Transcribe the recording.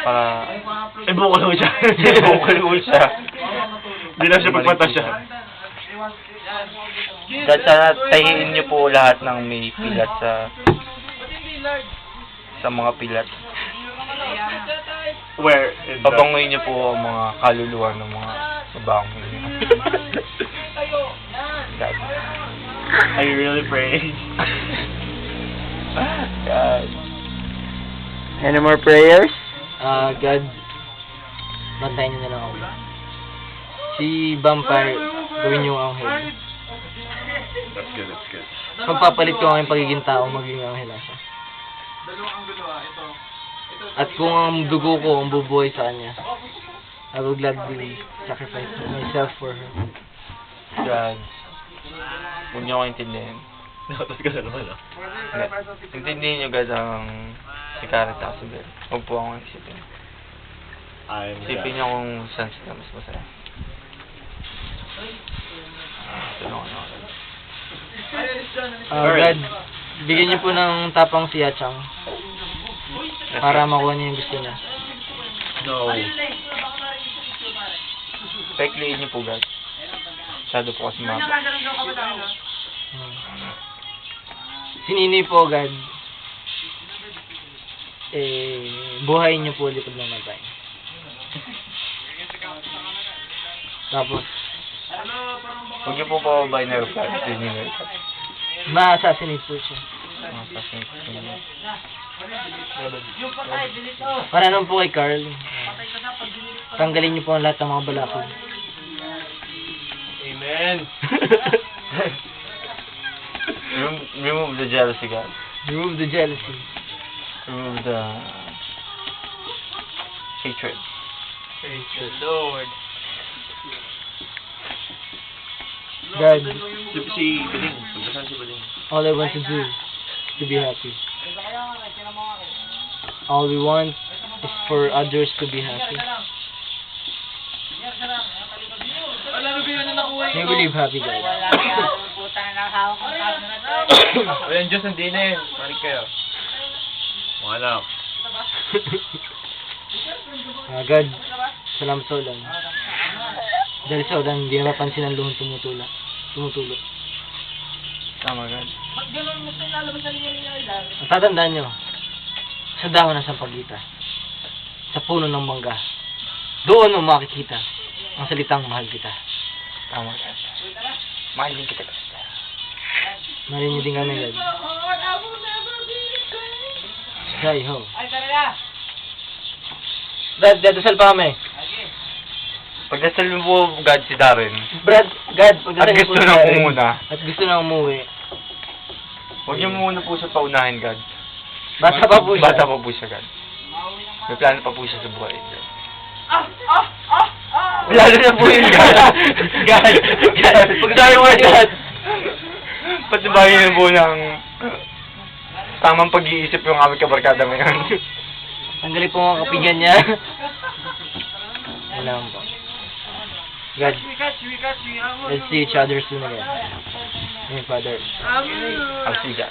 Para... Bukol mo siya. Bukol mo siya. Hindi na siya pagpata siya. God, sana tahiin niyo po lahat ng may pilat sa mga pilat. Where? Babangoy niyo po ang mga kaluluwa ng mga babangoy niyo. God. Are you really praying? God. Any more prayers? God, bantayan niyo na lang ako. Si Vampire, gawin niyo ang anghel. That's good, that's good. Pagpapalit ko ang aking pagiging tao, magiging anghel siya. At kung ang dugo ko ang bubuhay sa kanya, I will gladly sacrifice myself for her. God. Huwag niyo ako intindihin. Tapos ka na naman, Intindihin niyo, God, ang si Karen at si Bel. Huwag po akong isipin. Isipin niyo kung saan sila mas masaya. Tulungan niyo ako. God, bigyan niyo po ng tapang si Yachang para makuha niya yung gusto niya. No. Pekliin niyo po, God. Masyado po kasi mapa. Si Nini po, God, buhayin niyo po ulit pag namatay. Tapos, Huwag niyo po pababayin na reply. Hindi niyo reply. ma-assassinate po siya. Para naman po kay Carl, tanggalin niyo po ang lahat ng mga balakid. Amen. Remove the jealousy, God. Remove the jealousy. Remove the hatred. Praise the Lord. God, Si Baling. Pagdasan si Baling. all I want to do is to be happy. All we want is for others to be happy. May we live happy, guys. Walang Diyos ang din eh. Marik kayo. Mga anak. God, salamat sa ulan. Dahil sa ulan, hindi na mapansin ang luhong tumutulo. Tama, God. Ang tatandaan nyo, sa dahon ng sampagita, sa puno ng mangga, doon mo makikita ang salitang mahal kita. Tama, God. Mahal din kita, God. Mahalin niyo din kami, God. Jai ho. Brad, dadasal pa kami. Pagdasal mo po, God, si Darren. Brad, God, At pagdasal niyo gusto po na tayo. umuna. At gusto na umuwi. Huwag niyo muna po siya paunahin, God. Bata pa po siya. Bata pa po siya, God. May plano pa po siya sa buhay, God. Plano na po yun, God. God. Pagdasal mo, God. Patibayin niyo po ng tamang pag-iisip yung aming kabarkada ngayon. Tanggalin po ang kapigan niya. Wala po. God, let's see each other soon again. Amen, Father. I'll see you, God.